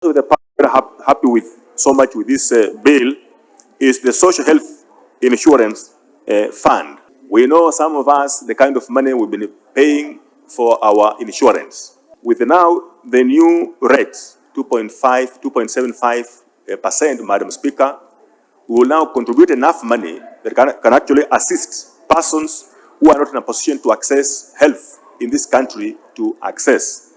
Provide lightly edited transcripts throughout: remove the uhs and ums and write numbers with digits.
So the part we're happy with so much with this bill is the social health insurance fund. We know some of us the kind of money we've been paying for our insurance. With now the new rates, 2.75%, Madam Speaker, we will now contribute enough money that can actually assist persons who are not in a position to access health in this country to access.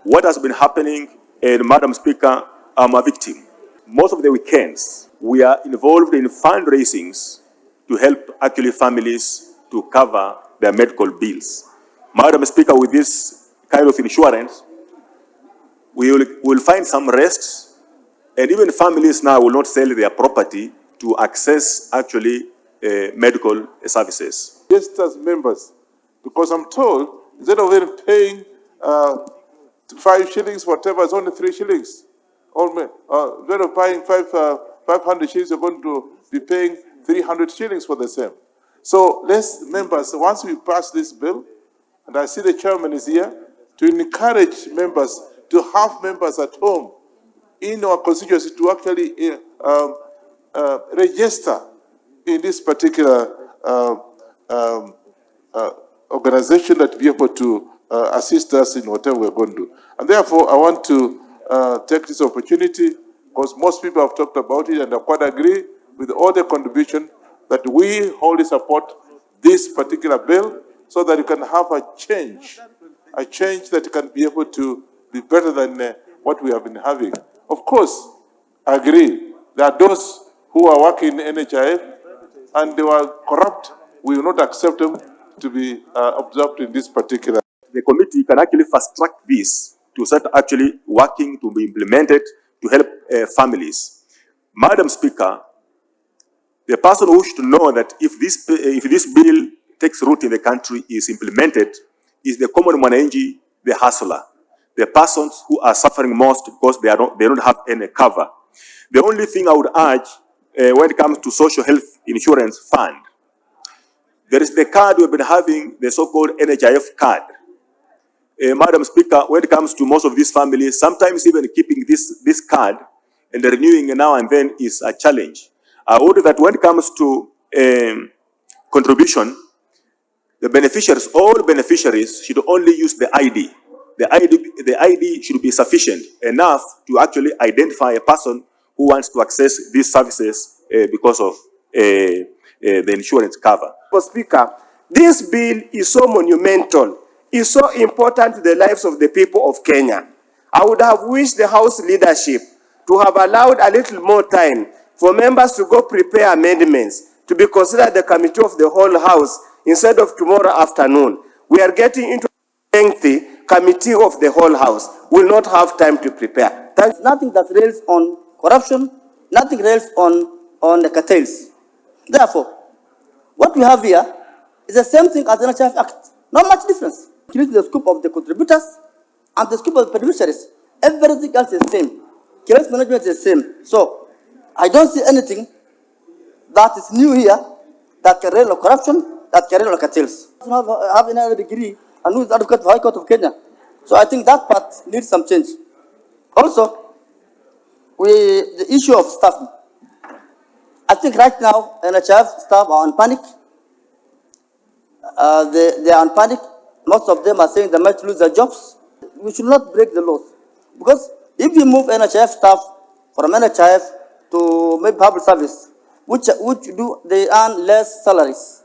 What has been happening, Madam Speaker, I'm a victim. Most of the weekends, we are involved in fundraisings to help actually families to cover their medical bills. Madam Speaker, with this kind of insurance, we will find some rest, and even families now will not sell their property to access actually medical services. Just as members, because I'm told instead of them paying 5 shillings, whatever, it's only 3 shillings. Instead of paying 500 shillings, you're going to be paying 300 shillings for the same. So let's, members, once we pass this bill, and I see the chairman is here, to encourage members to have members at home in our constituency to actually register in this particular organization that be able to assist us in whatever we're going to do. And therefore, I want to take this opportunity, because most people have talked about it, and I quite agree with all the contribution that we wholly support this particular bill, so that you can have a change that can be able to be better than what we have been having. Of course, I agree. There are those who are working in NHIF and they were corrupt. We will not accept them to be observed in this particular. The committee can actually fast track this to start actually working to be implemented to help families. Madam Speaker, the person who should know that if this bill takes root in the country is implemented is the common mwananchi, the hustler, the persons who are suffering most because they don't have any cover. The only thing I would urge when it comes to social health insurance fund, there is the card we've been having, the so-called NHIF card. Madam Speaker, when it comes to most of these families, sometimes even keeping this card and renewing now and then is a challenge. I would that when it comes to contribution, the beneficiaries, all beneficiaries should only use the ID. The ID should be sufficient enough to actually identify a person who wants to access these services because of the insurance cover. Mr. Speaker, this bill is so monumental, is so important to the lives of the people of Kenya. I would have wished the House leadership to have allowed a little more time for members to go prepare amendments to be considered the committee of the whole House instead of tomorrow afternoon. We are getting into a lengthy committee of the whole House. We will not have time to prepare. There's nothing that rails on corruption, nothing rails on the cartels. Therefore, what we have here is the same thing as the NHIF Act. Not much difference. Increase the scope of the contributors and the scope of the beneficiaries. Everything else is the same. Case management is the same. So, I don't see anything that is new here that can rail on corruption, that can rail on cartels. I have another degree and who is advocate for High Court of Kenya. So I think that part needs some change. Also, the issue of staffing. I think right now NHIF staff are on panic. They are on panic. Most of them are saying they might lose their jobs. We should not break the laws, because if we move NHIF staff from NHIF to maybe public service, which do they earn less salaries.